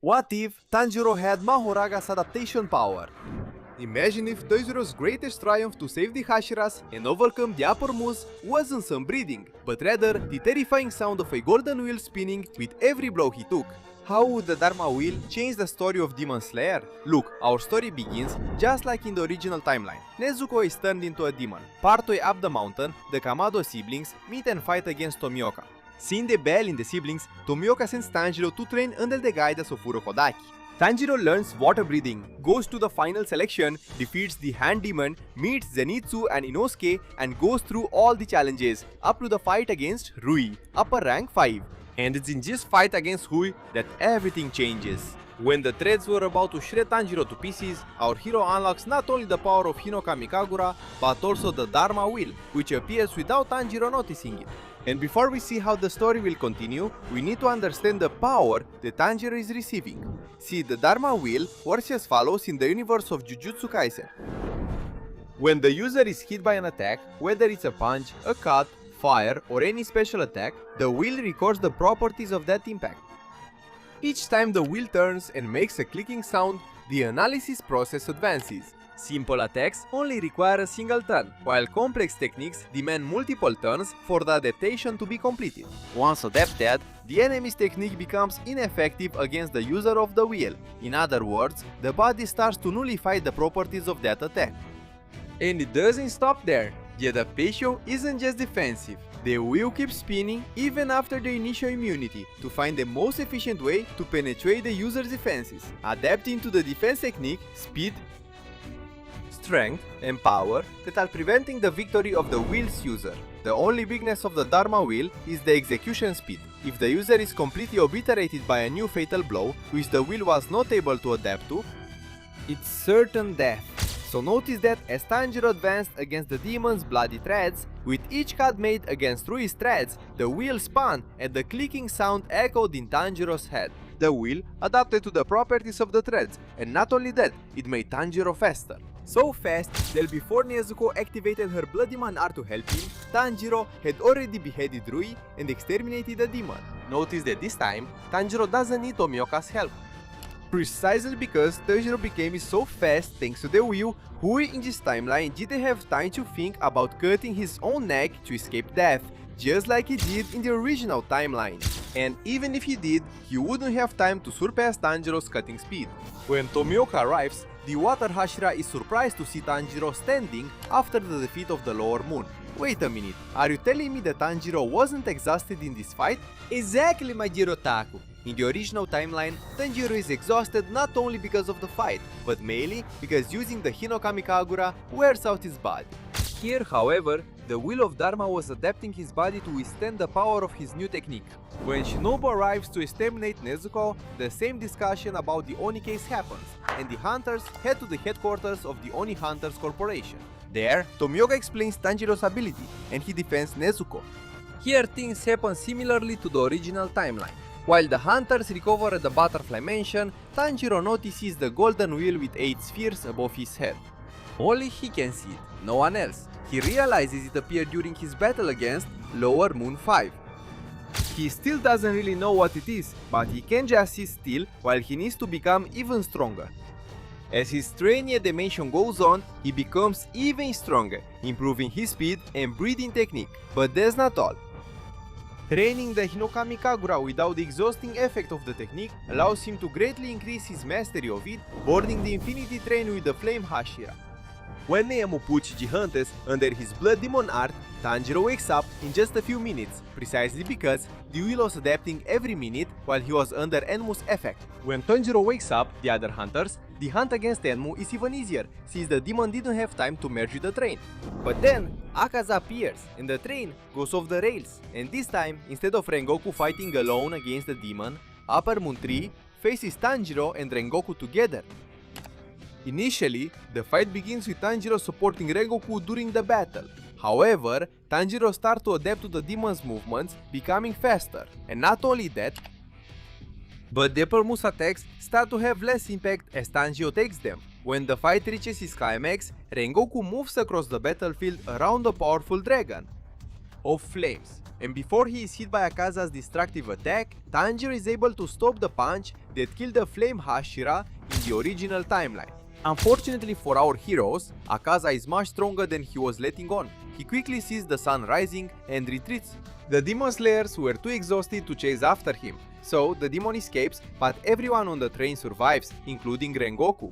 What if Tanjiro had Mahoraga's adaptation power? Imagine if Tanjiro's greatest triumph to save the Hashiras and overcome the upper moons wasn't some breathing, but rather the terrifying sound of a golden wheel spinning with every blow he took. How would the Dharma wheel change the story of Demon Slayer? Look, our story begins just like in the original timeline. Nezuko is turned into a demon. Partway up the mountain, the Kamado siblings meet and fight against Tomioka. Seeing the bell in the siblings, Tomioka sends Tanjiro to train under the guidance of Daki. Tanjiro learns water breathing, goes to the final selection, defeats the hand demon, meets Zenitsu and Inosuke and goes through all the challenges, up to the fight against Rui, upper rank 5. And it's in this fight against Rui that everything changes. When the threads were about to shred Tanjiro to pieces, our hero unlocks not only the power of Hinokami Kagura, but also the Dharma wheel, which appears without Tanjiro noticing it. And before we see how the story will continue, we need to understand the power that Tanjiro is receiving. See, the Dharma wheel works as follows in the universe of Jujutsu Kaisen. When the user is hit by an attack, whether it's a punch, a cut, fire, or any special attack, the wheel records the properties of that impact. Each time the wheel turns and makes a clicking sound, the analysis process advances. Simple attacks only require a single turn, while complex techniques demand multiple turns for the adaptation to be completed. Once adapted, the enemy's technique becomes ineffective against the user of the wheel. In other words, the body starts to nullify the properties of that attack. And it doesn't stop there. The adaptation isn't just defensive. The wheel keeps spinning even after the initial immunity to find the most efficient way to penetrate the user's defenses, adapting to the defense technique, speed, strength and power that are preventing the victory of the wheel's user. The only weakness of the Dharma wheel is the execution speed. If the user is completely obliterated by a new fatal blow, which the wheel was not able to adapt to, it's certain death. So notice that as Tanjiro advanced against the demon's bloody threads, with each cut made against Rui's threads, the wheel spun and the clicking sound echoed in Tanjiro's head. The wheel adapted to the properties of the threads, and not only that, it made Tanjiro faster. So fast that before Nezuko activated her Blood Demon art to help him, Tanjiro had already beheaded Rui and exterminated the demon. Notice that this time, Tanjiro doesn't need Tomioka's help. Precisely because Tanjiro became so fast thanks to the wheel, Rui in this timeline didn't have time to think about cutting his own neck to escape death, just like he did in the original timeline. And even if he did, he wouldn't have time to surpass Tanjiro's cutting speed. When Tomioka arrives, the Water Hashira is surprised to see Tanjiro standing after the defeat of the Lower Moon. Wait a minute, are you telling me that Tanjiro wasn't exhausted in this fight? Exactly, my dear Otaku. In the original timeline, Tanjiro is exhausted not only because of the fight, but mainly because using the Hinokami Kagura wears out his body. Here, however, the Wheel of Dharma was adapting his body to withstand the power of his new technique. When Shinobu arrives to exterminate Nezuko, the same discussion about the Oni case happens, and the hunters head to the headquarters of the Oni Hunters Corporation. There, Tomioka explains Tanjiro's ability, and he defends Nezuko. Here things happen similarly to the original timeline. While the hunters recover at the Butterfly Mansion, Tanjiro notices the golden wheel with 8 spheres above his head. Only he can see it, no one else. He realizes it appeared during his battle against Lower Moon 5. He still doesn't really know what it is, but he can just sit still while he needs to become even stronger. As his training at the mansion goes on, he becomes even stronger, improving his speed and breathing technique. But that's not all. Training the Hinokami Kagura without the exhausting effect of the technique allows him to greatly increase his mastery of it, boarding the Infinity Train with the Flame Hashira. When Nemo puts the hunters under his Blood Demon art, Tanjiro wakes up in just a few minutes, precisely because the wheel was adapting every minute while he was under Enmu's effect. When Tanjiro wakes up the other hunters, the hunt against Enmu is even easier, since the demon didn't have time to merge with the train. But then, Akaza appears, and the train goes off the rails, and this time, instead of Rengoku fighting alone against the demon, Upper Moon 3 faces Tanjiro and Rengoku together. Initially, the fight begins with Tanjiro supporting Rengoku during the battle. However, Tanjiro starts to adapt to the demon's movements, becoming faster. And not only that, but the Upper Moon's attacks start to have less impact as Tanjiro takes them. When the fight reaches its climax, Rengoku moves across the battlefield around a powerful dragon. of flames. And before he is hit by Akaza's destructive attack, Tanjiro is able to stop the punch that killed the flame Hashira in the original timeline. Unfortunately for our heroes, Akaza is much stronger than he was letting on. He quickly sees the sun rising and retreats. The demon slayers were too exhausted to chase after him, so the demon escapes, but everyone on the train survives, including Rengoku.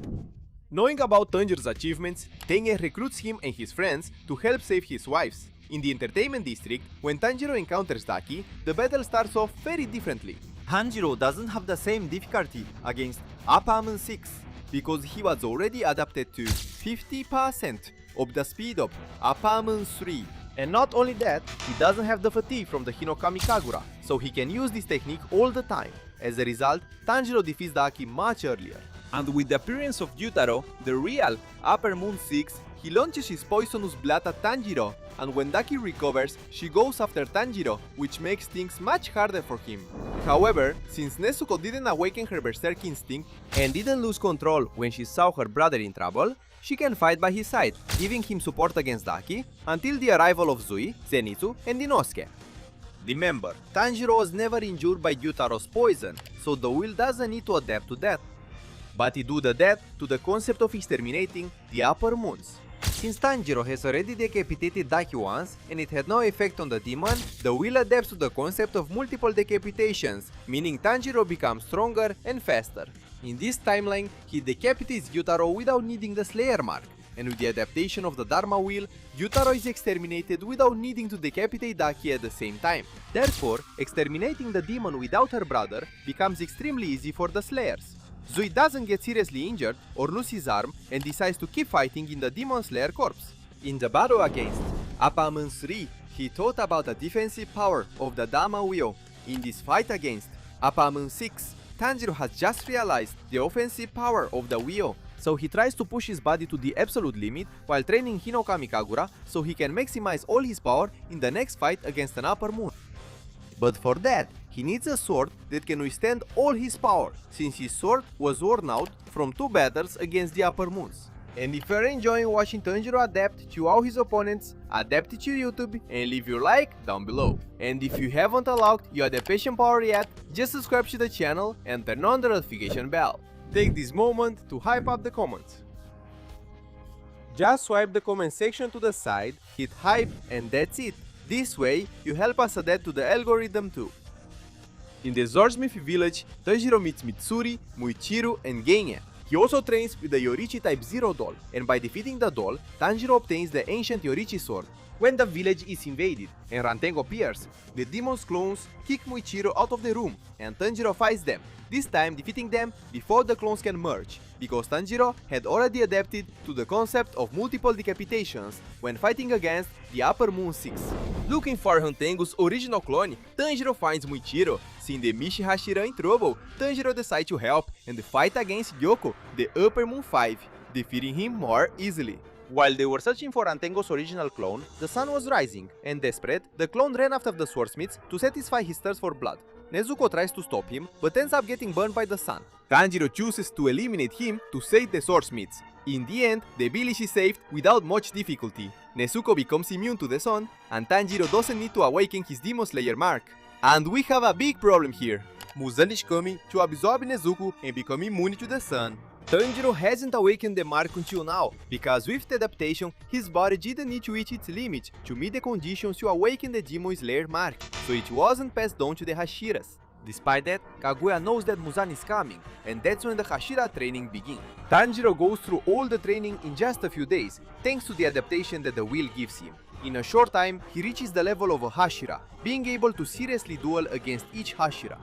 Knowing about Tanjiro's achievements, Tenge recruits him and his friends to help save his wives. In the entertainment district, when Tanjiro encounters Daki, the battle starts off very differently. Tanjiro doesn't have the same difficulty against Upperman 6 because he was already adapted to 50% of the speed of Upperman 3. And not only that, he doesn't have the fatigue from the Hinokami Kagura, so he can use this technique all the time. As a result, Tanjiro defeats Daki much earlier. And with the appearance of Gyutaro, the real Upperman 6, he launches his poisonous blast at Tanjiro, and when Daki recovers, she goes after Tanjiro, which makes things much harder for him. However, since Nezuko didn't awaken her berserk instinct and didn't lose control when she saw her brother in trouble, she can fight by his side, giving him support against Daki until the arrival of Zui, Zenitsu, and Inosuke. Remember, Tanjiro was never injured by Gyutaro's poison, so the will doesn't need to adapt to that. But he do that to the concept of exterminating the upper moons. Since Tanjiro has already decapitated Daki once and it had no effect on the demon, the will adapts to the concept of multiple decapitations, meaning Tanjiro becomes stronger and faster. In this timeline, he decapitates Gyutaro without needing the Slayer mark, and with the adaptation of the Dharma wheel, Gyutaro is exterminated without needing to decapitate Daki at the same time. Therefore, exterminating the demon without her brother becomes extremely easy for the Slayers. Zui doesn't get seriously injured or lose his arm and decides to keep fighting in the Demon Slayer corpse. In the battle against Upperman 3, he thought about the defensive power of the Dharma wheel. In this fight against Upperman 6, Tanjiro has just realized the offensive power of the wheel, so he tries to push his body to the absolute limit while training Hinokami Kagura so he can maximize all his power in the next fight against an upper moon. But for that, he needs a sword that can withstand all his power, since his sword was worn out from 2 battles against the upper moons. And if you're enjoying watching Tanjiro adapt to all his opponents, adapt it to YouTube and leave your like down below. And if you haven't unlocked your adaptation power yet, just subscribe to the channel and turn on the notification bell. Take this moment to hype up the comments. Just swipe the comment section to the side, hit hype, and that's it. This way, you help us adapt to the algorithm too. In the Swordsmith village, Tanjiro meets Mitsuri, Muichiro, and Genya. He also trains with the Yorichi Type 0 doll, and by defeating the doll, Tanjiro obtains the ancient Yorichi sword. When the village is invaded and Rantengo appears, the demon's clones kick Muichiro out of the room, and Tanjiro fights them, this time defeating them before the clones can merge, because Tanjiro had already adapted to the concept of multiple decapitations when fighting against the Upper Moon 6. Looking for Rantengo's original clone, Tanjiro finds Muichiro. Seeing the Mishi Hashira in trouble, Tanjiro decides to help and fight against Gyoko, the Upper Moon 5, defeating him more easily. While they were searching for Rantengo's original clone, the sun was rising, and desperate, the clone ran after the Swordsmith to satisfy his thirst for blood. Nezuko tries to stop him, but ends up getting burned by the sun. Tanjiro chooses to eliminate him to save the Swordsmiths. In the end, the village is saved without much difficulty. Nezuko becomes immune to the sun, and Tanjiro doesn't need to awaken his Demon Slayer mark. And we have a big problem here. Muzan is coming to absorb Nezuko and become immune to the sun. Tanjiro hasn't awakened the mark until now, because with the adaptation, his body didn't need to reach its limit to meet the conditions to awaken the Demon Slayer mark, so it wasn't passed on to the Hashiras. Despite that, Kaguya knows that Muzan is coming, and that's when the Hashira training begins. Tanjiro goes through all the training in just a few days, thanks to the adaptation that the wheel gives him. In a short time, he reaches the level of a Hashira, being able to seriously duel against each Hashira.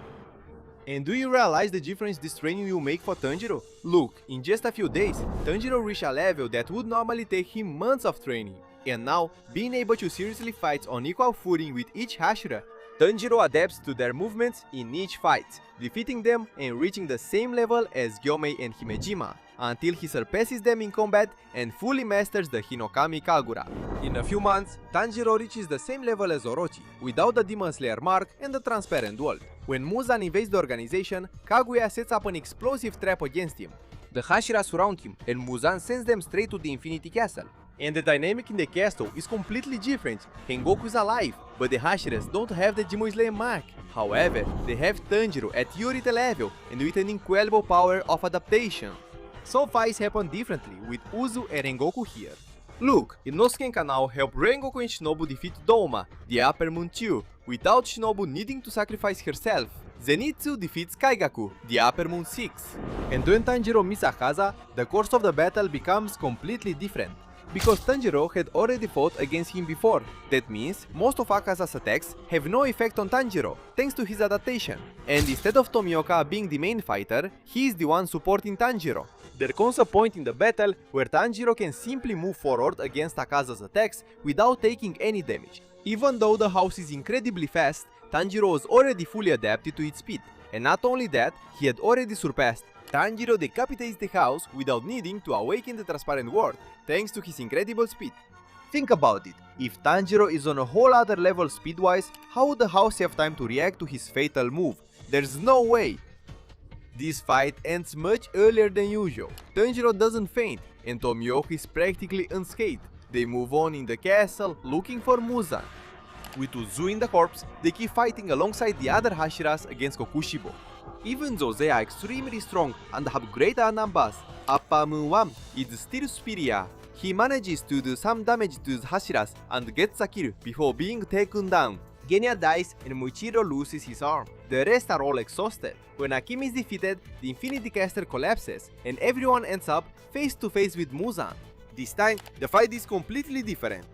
And do you realize the difference this training will make for Tanjiro? Look, in just a few days, Tanjiro reached a level that would normally take him months of training. And now, being able to seriously fight on equal footing with each Hashira, Tanjiro adapts to their movements in each fight, defeating them and reaching the same level as Gyomei and Himejima, until he surpasses them in combat and fully masters the Hinokami Kagura. In a few months, Tanjiro reaches the same level as Orochi, without the Demon Slayer mark and the transparent world. When Muzan invades the organization, Kaguya sets up an explosive trap against him. The Hashira surround him, and Muzan sends them straight to the Infinity Castle. And the dynamic in the castle is completely different. Rengoku is alive, but the Hashiras don't have the Demon Slayer mark. However, they have Tanjiro at Yurita level and with an incredible power of adaptation. Some fights happen differently with Uzu and Rengoku here. Look, Inosuke and Kanao help Rengoku and Shinobu defeat Doma, the Upper Moon 2, without Shinobu needing to sacrifice herself. Zenitsu defeats Kaigaku, the Upper Moon 6. And when Tanjiro meets Akaza, the course of the battle becomes completely different. Because Tanjiro had already fought against him before. That means most of Akaza's attacks have no effect on Tanjiro, thanks to his adaptation. And instead of Tomioka being the main fighter, he is the one supporting Tanjiro. There comes a point in the battle where Tanjiro can simply move forward against Akaza's attacks without taking any damage. Even though the house is incredibly fast, Tanjiro was already fully adapted to its speed. And not only that, he had already surpassed. Tanjiro decapitates the house without needing to awaken the transparent world, thanks to his incredible speed. Think about it, if Tanjiro is on a whole other level speed-wise, how would the house have time to react to his fatal move? There's no way! This fight ends much earlier than usual. Tanjiro doesn't faint, and Tomioka is practically unscathed. They move on in the castle, looking for Muzan. With Uzu in the corpse, they keep fighting alongside the other Hashiras against Kokushibo. Even though they are extremely strong and have great numbers, Upper Moon 1 is still superior. He manages to do some damage to the Hashiras and gets a kill before being taken down. Genya dies and Muichiro loses his arm. The rest are all exhausted. When Akimi is defeated, the Infinity Caster collapses and everyone ends up face to face with Muzan. This time, the fight is completely different.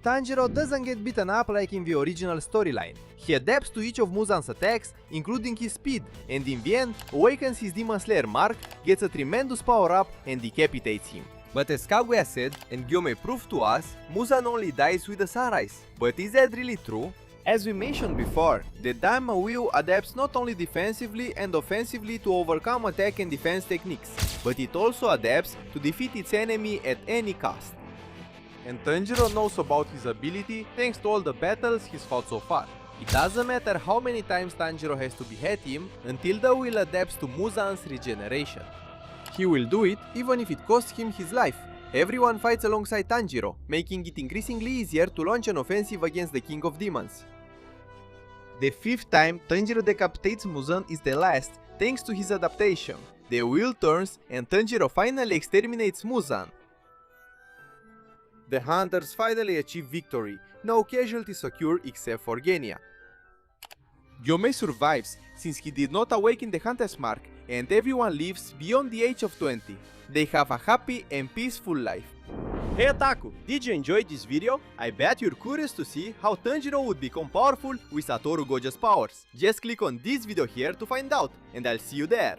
Tanjiro doesn't get beaten up like in the original storyline. He adapts to each of Muzan's attacks, including his speed, and in the end, awakens his Demon Slayer mark, gets a tremendous power up and decapitates him. But as Kaguya said, and Gyomei proved to us, Muzan only dies with the sunrise. But is that really true? As we mentioned before, the Dharma wheel adapts not only defensively and offensively to overcome attack and defense techniques, but it also adapts to defeat its enemy at any cost. And Tanjiro knows about his ability thanks to all the battles he's fought so far. It doesn't matter how many times Tanjiro has to behead him until the wheel adapts to Muzan's regeneration. He will do it even if it costs him his life. Everyone fights alongside Tanjiro, making it increasingly easier to launch an offensive against the King of Demons. The fifth time Tanjiro decapitates Muzan is the last, thanks to his adaptation. The wheel turns and Tanjiro finally exterminates Muzan. The hunters finally achieve victory, no casualties occur except for Genya. Gyomei survives since he did not awaken the hunter's mark, and everyone lives beyond the age of 20. They have a happy and peaceful life. Hey Otaku, did you enjoy this video? I bet you're curious to see how Tanjiro would become powerful with Satoru Gojo's powers. Just click on this video here to find out, and I'll see you there.